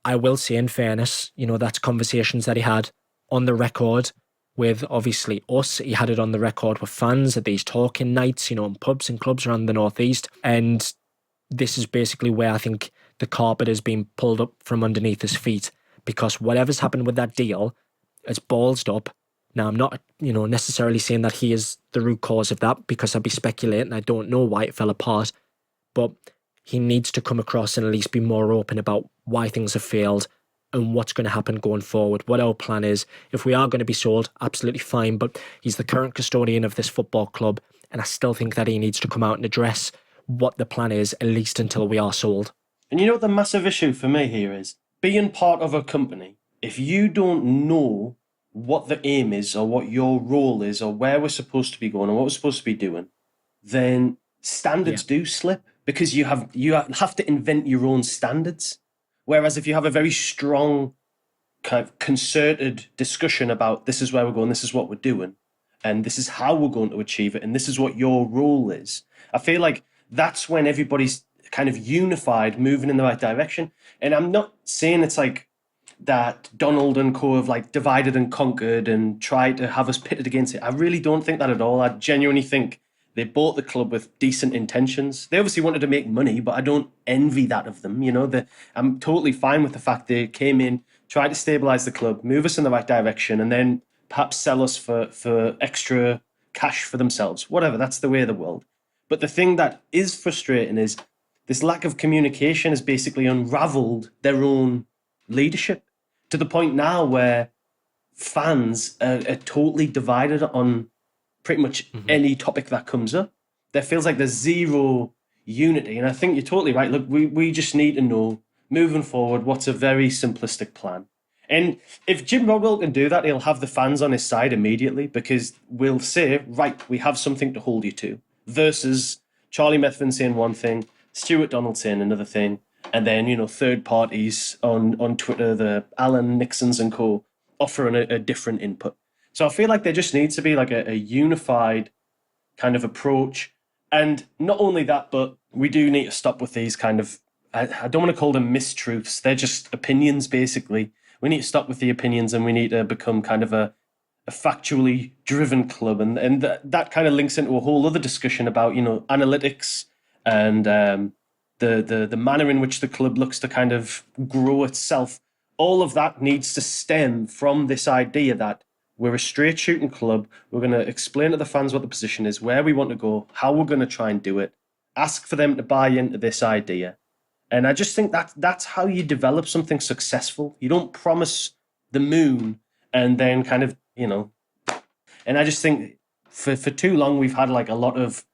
I will say, in fairness, that's conversations that he had on the record with obviously us. He had it on the record with fans at these talking nights, in pubs and clubs around the Northeast. And this is basically where I think the carpet has been pulled up from underneath his feet, because whatever's happened with that deal, it's ballsed up. Now, I'm not, necessarily saying that he is the root cause of that, because I'd be speculating. I don't know why it fell apart, but he needs to come across and at least be more open about why things have failed and what's going to happen going forward, what our plan is. If we are going to be sold, absolutely fine, but he's the current custodian of this football club, and I still think that he needs to come out and address what the plan is, at least until we are sold. And what the massive issue for me here is, being part of a company, if you don't know what the aim is, or what your role is, or where we're supposed to be going, or what we're supposed to be doing, then standards do slip, because you have to invent your own standards. Whereas if you have a very strong kind of concerted discussion about this is where we're going, this is what we're doing, and this is how we're going to achieve it, and this is what your role is, I feel like that's when everybody's kind of unified, moving in the right direction. And I'm not saying it's like that Donald and co have like divided and conquered and tried to have us pitted against it. I really don't think that at all. I genuinely think they bought the club with decent intentions. They obviously wanted to make money, but I don't envy that of them. I'm totally fine with the fact they came in, try to stabilise the club, move us in the right direction, and then perhaps sell us for extra cash for themselves. Whatever, that's the way of the world. But the thing that is frustrating is this lack of communication has basically unravelled their own leadership to the point now where fans are totally divided on pretty much any topic that comes up. There feels like there's zero unity. And I think you're totally right. Look, we just need to know, moving forward, what's a very simplistic plan. And if Jim Rodwell can do that, he'll have the fans on his side immediately, because we'll say, right, we have something to hold you to, versus Charlie Methven saying one thing, Stuart Donald saying another thing, and then, third parties on Twitter, the Alan Nixons and co, offering a different input. So I feel like there just needs to be like a unified kind of approach. And not only that, but we do need to stop with these kind of, I don't want to call them mistruths. They're just opinions, basically. We need to stop with the opinions, and we need to become kind of a factually driven club. And that kind of links into a whole other discussion about, analytics and the manner in which the club looks to kind of grow itself. All of that needs to stem from this idea that we're a straight shooting club. We're going to explain to the fans what the position is, where we want to go, how we're going to try and do it, ask for them to buy into this idea. And I just think that's how you develop something successful. You don't promise the moon and then kind of, and I just think for too long we've had like a lot of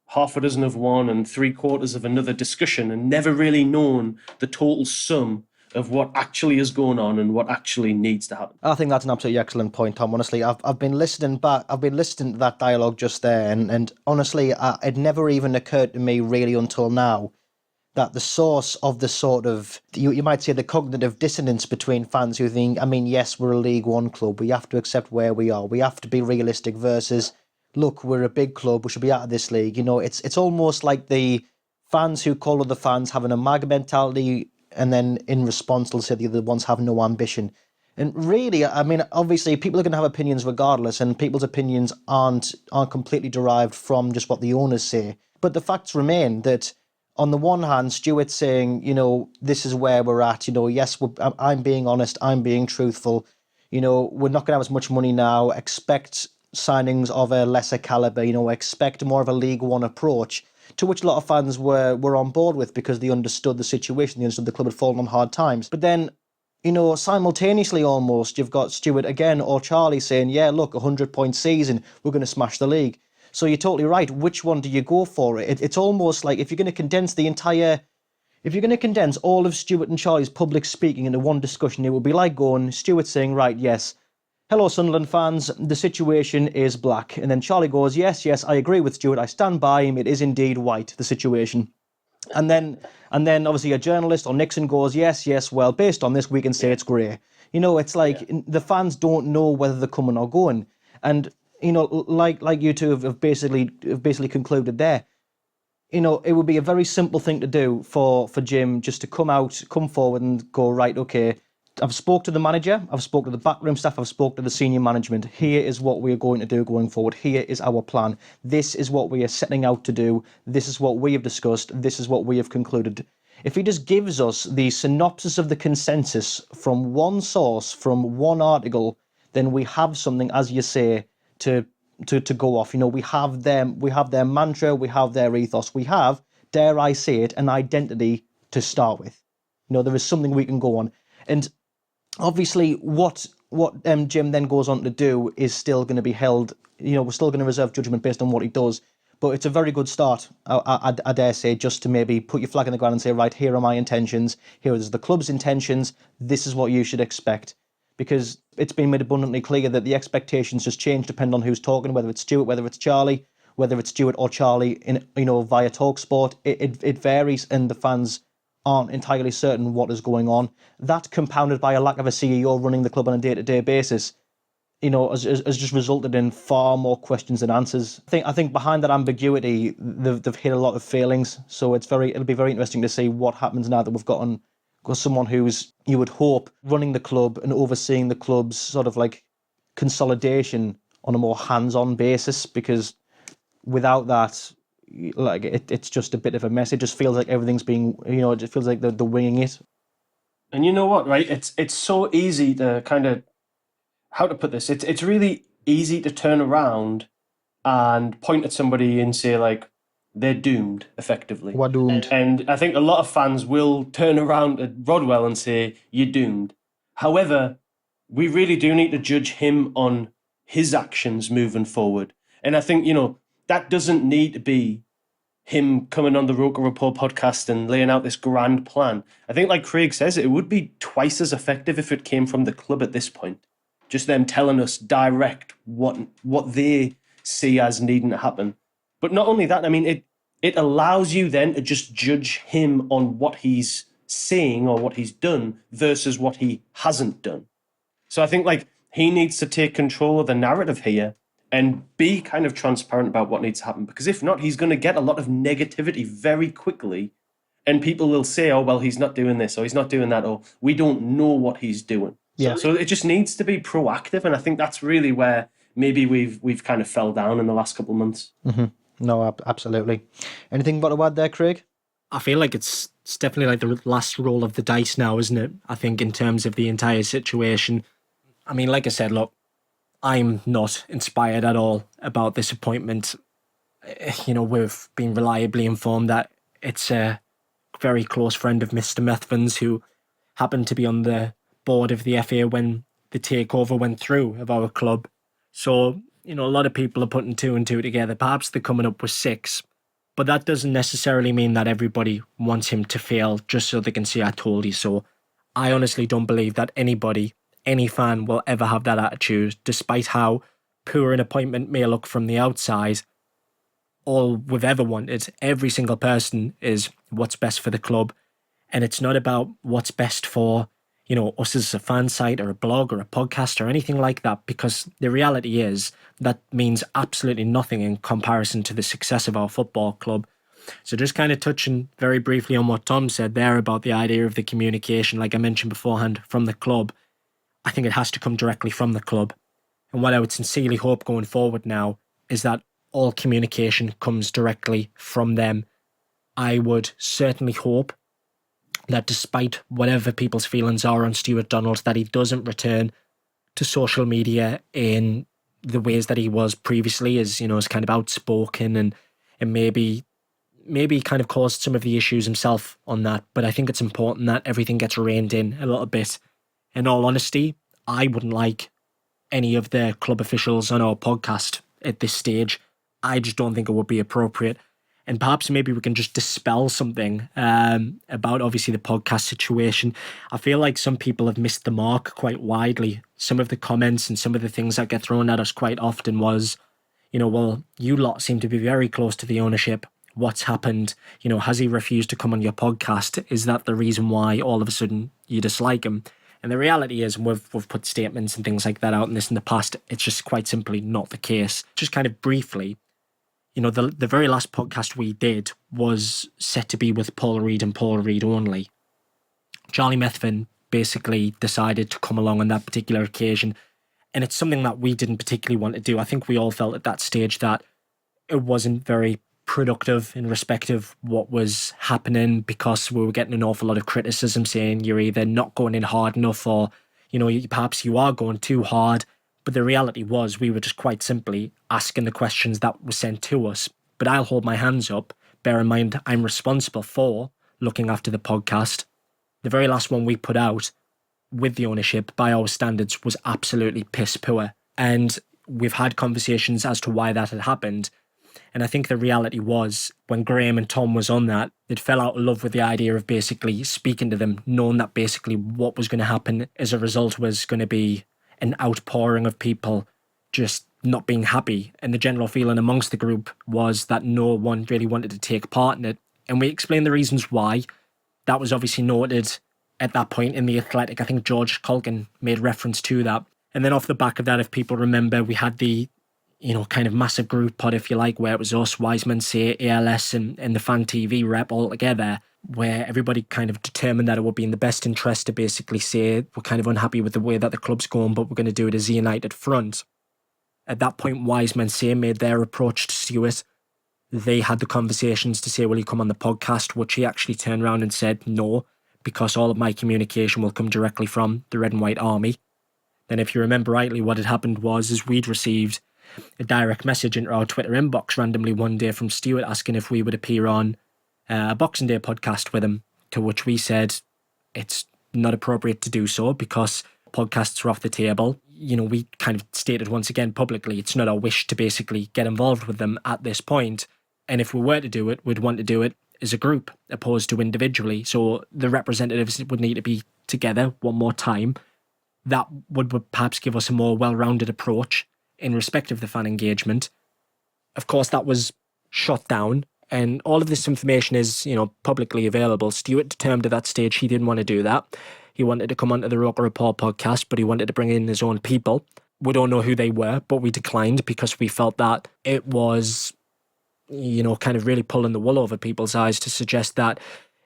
half a dozen of one and three quarters of another discussion and never really known the total sum of what actually is going on and what actually needs to happen. I think that's an absolutely excellent point, Tom. Honestly, I've been listening back. I've been listening to that dialogue just there, and honestly, it never even occurred to me really until now that the source of the sort of, you might say, the cognitive dissonance between fans who think, yes, we're a League One club, we have to accept where we are, we have to be realistic, versus, look, we're a big club, we should be out of this league. It's almost like the fans who call other fans having a MAGA mentality, and then in response they'll say the other ones have no ambition. And really, obviously people are going to have opinions regardless, and people's opinions aren't completely derived from just what the owners say. But the facts remain that, on the one hand, Stuart's saying, this is where we're at. Yes, I'm being honest, I'm being truthful. We're not going to have as much money now. Expect signings of a lesser calibre. Expect more of a League One approach, to which a lot of fans were on board with, because they understood the situation, they understood the club had fallen on hard times. But then, simultaneously almost, you've got Stuart again or Charlie saying, yeah, look, 100-point season, we're going to smash the league. So you're totally right. Which one do you go for? It's almost like if you're going to condense all of Stuart and Charlie's public speaking into one discussion, it would be like going, Stuart saying, right, yes, hello Sunderland fans, the situation is black. And then Charlie goes, yes, I agree with Stuart, I stand by him, it is indeed white, the situation. And then obviously a journalist or Nixon goes, yes, well, based on this, we can say it's grey. It's like the fans don't know whether they're coming or going. And like you two have basically concluded there, it would be a very simple thing to do for Jim just to come forward and go, right, okay, I've spoke to the manager, I've spoke to the backroom staff, I've spoke to the senior management. Here is what we are going to do going forward. Here is our plan. This is what we are setting out to do. This is what we have discussed. This is what we have concluded. If he just gives us the synopsis of the consensus from one source, from one article, then we have something, as you say, to go off. We have their mantra, we have their ethos, we have, dare I say it, an identity to start with. There is something we can go on. And obviously what Jim then goes on to do is still going to be held, we're still going to reserve judgment based on what he does. But it's a very good start, I dare say, just to maybe put your flag in the ground and say, right, here are my intentions, here is the club's intentions, this is what you should expect. Because it's been made abundantly clear that the expectations just change depending on who's talking, whether it's Stuart, whether it's Charlie, whether it's Stuart or Charlie via TalkSport. It varies, and the fans aren't entirely certain what is going on. That, compounded by a lack of a CEO running the club on a day-to-day basis, has just resulted in far more questions than answers. I think behind that ambiguity, they've hit a lot of failings. So it'll be very interesting to see what happens now that we've got someone who's, you would hope, running the club and overseeing the club's sort of like consolidation on a more hands-on basis, because without that, like it's just a bit of a mess. It just feels like everything's being, it feels like they're winging it. And you know what, right? It's so easy to kind of, how to put this? It's really easy to turn around and point at somebody and say, like, they're doomed, effectively. We're doomed. And I think a lot of fans will turn around at Rodwell and say, you're doomed. However, we really do need to judge him on his actions moving forward. And I think, that doesn't need to be him coming on the Roker Report podcast and laying out this grand plan. I think, like Craig says, it would be twice as effective if it came from the club at this point. Just them telling us direct what they see as needing to happen. But not only that, I mean, it allows you then to just judge him on what he's saying or what he's done versus what he hasn't done. So I think, like, he needs to take control of the narrative here and be kind of transparent about what needs to happen. Because if not, he's going to get a lot of negativity very quickly. And people will say, oh, well, he's not doing this or he's not doing that, or we don't know what he's doing. Yeah. So it just needs to be proactive. And I think that's really where maybe we've kind of fell down in the last couple of months. Mm-hmm. No, absolutely. Anything but a word there, Craig? I feel like it's definitely like the last roll of the dice now, isn't it? I think in terms of the entire situation. I mean, like I said, look, I'm not inspired at all about this appointment. We've been reliably informed that it's a very close friend of Mr. Methven's who happened to be on the board of the FA when the takeover went through of our club. So, a lot of people are putting two and two together. Perhaps they're coming up with six. But that doesn't necessarily mean that everybody wants him to fail just so they can say, I told you so. I honestly don't believe that any fan will ever have that attitude, despite how poor an appointment may look from the outside. All we've ever wanted, every single person, is what's best for the club. And it's not about what's best for, us as a fan site or a blog or a podcast or anything like that, because the reality is that means absolutely nothing in comparison to the success of our football club. So just kind of touching very briefly on what Tom said there about the idea of the communication, like I mentioned beforehand, from the club. I think it has to come directly from the club. And what I would sincerely hope going forward now is that all communication comes directly from them. I would certainly hope that despite whatever people's feelings are on Stuart Donald, that he doesn't return to social media in the ways that he was previously, as kind of outspoken and maybe kind of caused some of the issues himself on that. But I think it's important that everything gets reined in a little bit. In all honesty, I wouldn't like any of the club officials on our podcast at this stage. I just don't think it would be appropriate. And perhaps maybe we can just dispel something about obviously the podcast situation. I feel like some people have missed the mark quite widely. Some of the comments and some of the things that get thrown at us quite often was, well, you lot seem to be very close to the ownership. What's happened? Has he refused to come on your podcast? Is that the reason why all of a sudden you dislike him? And the reality is, we've put statements and things like that out in the past. It's just quite simply not the case. Just kind of briefly, the very last podcast we did was set to be with Paul Reed and Paul Reed only. Charlie Methven basically decided to come along on that particular occasion, and it's something that we didn't particularly want to do. I think we all felt at that stage that it wasn't very productive in respect of what was happening, because we were getting an awful lot of criticism saying you're either not going in hard enough or, perhaps you are going too hard. But the reality was we were just quite simply asking the questions that were sent to us. But I'll hold my hands up. Bear in mind, I'm responsible for looking after the podcast. The very last one we put out with the ownership, by our standards, was absolutely piss poor. And we've had conversations as to why that had happened. And I think the reality was, when Graham and Tom was on that, they'd fell out of love with the idea of basically speaking to them, knowing that basically what was going to happen as a result was going to be an outpouring of people just not being happy. And the general feeling amongst the group was that no one really wanted to take part in it. And we explained the reasons why. That was obviously noted at that point in The Athletic. I think George Culkin made reference to that. And then off the back of that, if people remember, we had the kind of massive group pod, if you like, where it was us, Wiseman, Say, ALS and the Fan TV rep all together, where everybody kind of determined that it would be in the best interest to basically say we're kind of unhappy with the way that the club's going, but we're going to do it as a united front. At that point, Wiseman, Say made their approach to Stuart. They had the conversations to say, will you come on the podcast? Which he actually turned around and said no, because all of my communication will come directly from the Red and White Army. Then if you remember rightly, what had happened was we'd received a direct message into our Twitter inbox randomly one day from Stuart asking if we would appear on a Boxing Day podcast with him, to which we said it's not appropriate to do so because podcasts are off the table. We kind of stated once again publicly it's not our wish to basically get involved with them at this point. And if we were to do it, we'd want to do it as a group opposed to individually. So the representatives would need to be together one more time. That would perhaps give us a more well-rounded approach in respect of the fan engagement. Of course, that was shot down, and all of this information is, publicly available. Stuart determined at that stage he didn't want to do that. He wanted to come onto the ROKER Report podcast, but he wanted to bring in his own people. We don't know who they were, but we declined because we felt that it was, kind of really pulling the wool over people's eyes to suggest that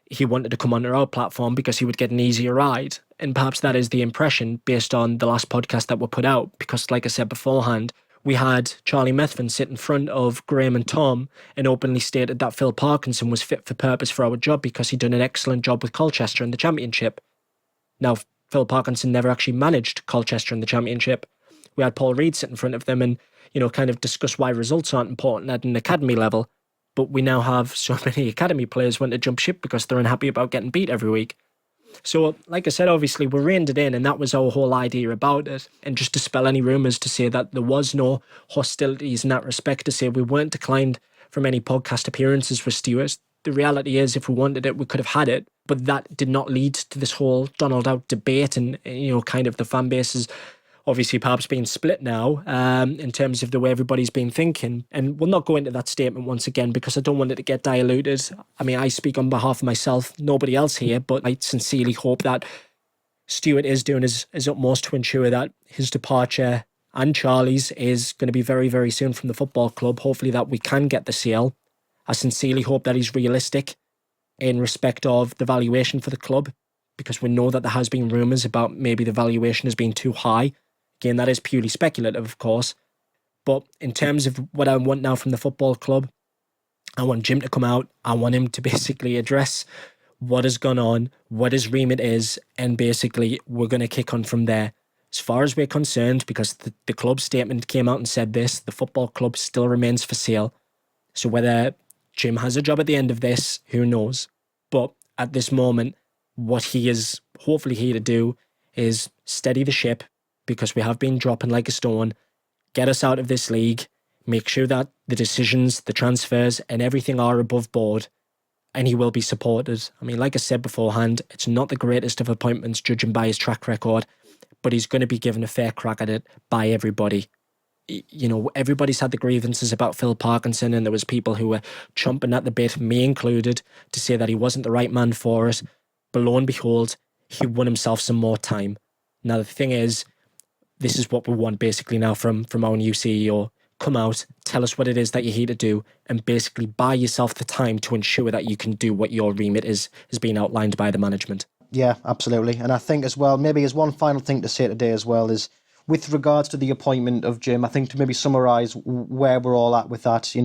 he wanted to come onto our platform because he would get an easier ride. And perhaps that is the impression based on the last podcast that were put out. Because like I said beforehand, we had Charlie Methven sit in front of Graham and Tom and openly stated that Phil Parkinson was fit for purpose for our job because he'd done an excellent job with Colchester in the Championship. Now, Phil Parkinson never actually managed Colchester in the Championship. We had Paul Reed sit in front of them and, kind of discuss why results aren't important at an academy level. But we now have so many academy players want to jump ship because they're unhappy about getting beat every week. So, like I said, obviously, we reined it in, and that was our whole idea about it. And just to dispel any rumours, to say that there was no hostilities in that respect, to say we weren't declined from any podcast appearances with Stuart. The reality is, if we wanted it, we could have had it. But that did not lead to this whole Donald out debate and, kind of the fan bases obviously perhaps being split now in terms of the way everybody's been thinking. And we'll not go into that statement once again because I don't want it to get diluted. I mean, I speak on behalf of myself, nobody else here, but I sincerely hope that Stuart is doing his utmost to ensure that his departure and Charlie's is going to be very, very soon from the football club. Hopefully that we can get the sale. I sincerely hope that he's realistic in respect of the valuation for the club, because we know that there has been rumours about maybe the valuation has been too high. Again, that is purely speculative, of course. But in terms of what I want now from the football club, I want Jim to come out. I want him to basically address what has gone on, what his remit is, and basically we're going to kick on from there. As far as we're concerned, because the club statement came out and said this, the football club still remains for sale. So whether Jim has a job at the end of this, who knows? But at this moment, what he is hopefully here to do is steady the ship, because we have been dropping like a stone, get us out of this league, make sure that the decisions, the transfers and everything are above board, and he will be supported. I mean, like I said beforehand, it's not the greatest of appointments judging by his track record, but he's going to be given a fair crack at it by everybody. Everybody's had the grievances about Phil Parkinson, and there was people who were chomping at the bit, me included, to say that he wasn't the right man for it. But lo and behold, he won himself some more time. Now, the thing is, this is what we want basically now from our new CEO. Come out, tell us what it is that you're here to do, and basically buy yourself the time to ensure that you can do what your remit is being outlined by the management. Yeah, absolutely. And I think as well, maybe as one final thing to say today as well is, with regards to the appointment of Jim, I think to maybe summarise where we're all at with that,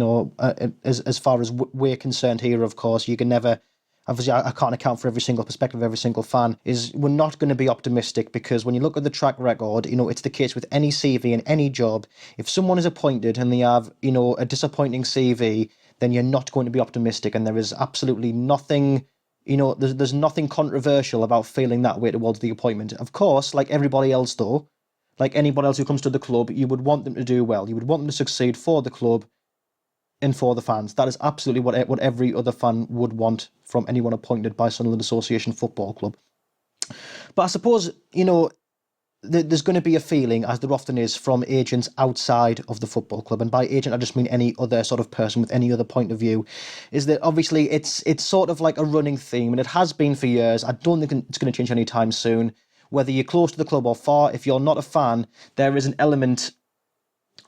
as far as we're concerned here, of course, you can never... Obviously, I can't account for every single perspective of every single fan, is we're not going to be optimistic, because when you look at the track record, it's the case with any CV and any job. If someone is appointed and they have, a disappointing CV, then you're not going to be optimistic. And there is absolutely nothing, there's nothing controversial about feeling that way towards the appointment. Of course, like everybody else though, like anybody else who comes to the club, you would want them to do well. You would want them to succeed for the club and for the fans. That is absolutely what every other fan would want from anyone appointed by Sunderland Association Football Club. But I suppose, there's going to be a feeling, as there often is, from agents outside of the football club, and by agent I just mean any other sort of person with any other point of view, is that obviously it's sort of like a running theme, and it has been for years. I don't think it's going to change anytime soon. Whether you're close to the club or far, if you're not a fan, there is an element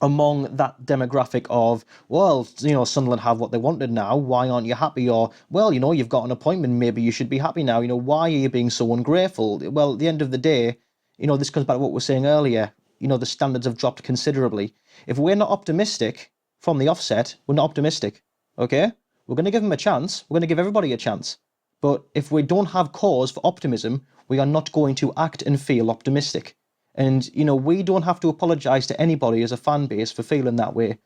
among that demographic of, well, Sunderland have what they wanted now, why aren't you happy? Or, well, you've got an appointment, maybe you should be happy now, why are you being so ungrateful? Well, at the end of the day, this comes back to what we were saying earlier, the standards have dropped considerably. If we're not optimistic from the offset, we're not optimistic, okay? We're going to give them a chance, we're going to give everybody a chance. But if we don't have cause for optimism, we are not going to act and feel optimistic. And, we don't have to apologise to anybody as a fan base for feeling that way.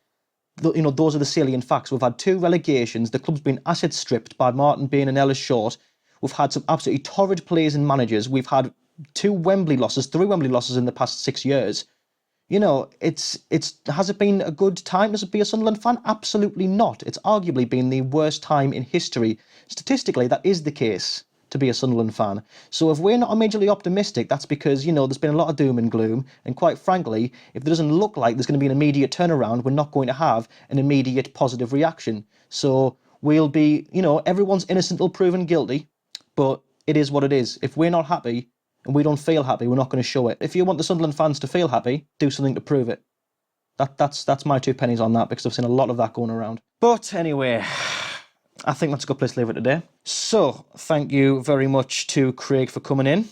Those are the salient facts. We've had 2 relegations. The club's been asset stripped by Martin Bain and Ellis Short. We've had some absolutely torrid players and managers. We've had 3 Wembley losses in the past 6 years. Has it been a good time to be a Sunderland fan? Absolutely not. It's arguably been the worst time in history. Statistically, that is the case to be a Sunderland fan. So if we're not majorly optimistic, that's because, there's been a lot of doom and gloom. And quite frankly, if it doesn't look like there's going to be an immediate turnaround, we're not going to have an immediate positive reaction. So we'll be, everyone's innocent till proven guilty, but it is what it is. If we're not happy and we don't feel happy, we're not going to show it. If you want the Sunderland fans to feel happy, do something to prove it. That's my 2 pennies on that, because I've seen a lot of that going around. But anyway, I think that's a good place to leave it today. So, thank you very much to Craig for coming in.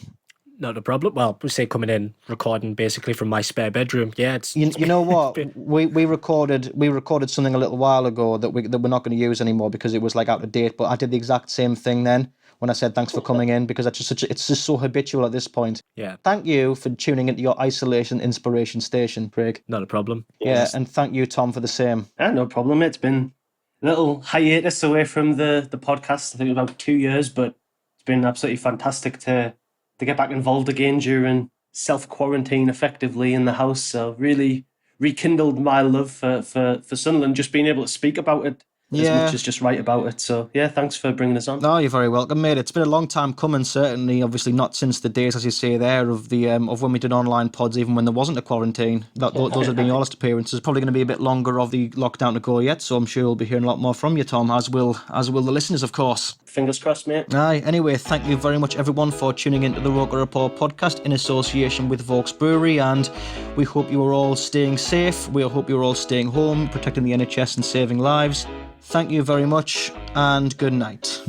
Not a problem. Well, we say coming in, recording basically from my spare bedroom. Yeah, it's you know what? we recorded something a little while ago that we're not going to use anymore because it was like out of date. But I did the exact same thing then when I said thanks for coming in, because it's just so habitual at this point. Yeah. Thank you for tuning into your isolation inspiration station, Craig. Not a problem. Yeah, and thank you, Tom, for the same. Yeah, no problem. It's been a little hiatus away from the podcast. I think about 2 years, but it's been absolutely fantastic to get back involved again during self-quarantine effectively in the house. So really rekindled my love for Sunderland, just being able to speak about it as much as just write about it. So yeah, thanks for bringing us on. No, you're very welcome, mate. It's been a long time coming, certainly. Obviously not since the days, as you say there, of the of when we did online pods, even when there wasn't a quarantine. Those have been your last appearances. Probably going to be a bit longer of the lockdown to go yet, so I'm sure we'll be hearing a lot more from you, Tom, as will the listeners, of course. Fingers crossed, mate. Aye. Anyway, thank you very much, everyone, for tuning into the ROKER Report podcast in association with Vaux Brewery, and we hope you are all staying safe. We hope you're all staying home, protecting the NHS and saving lives. Thank you very much, and good night.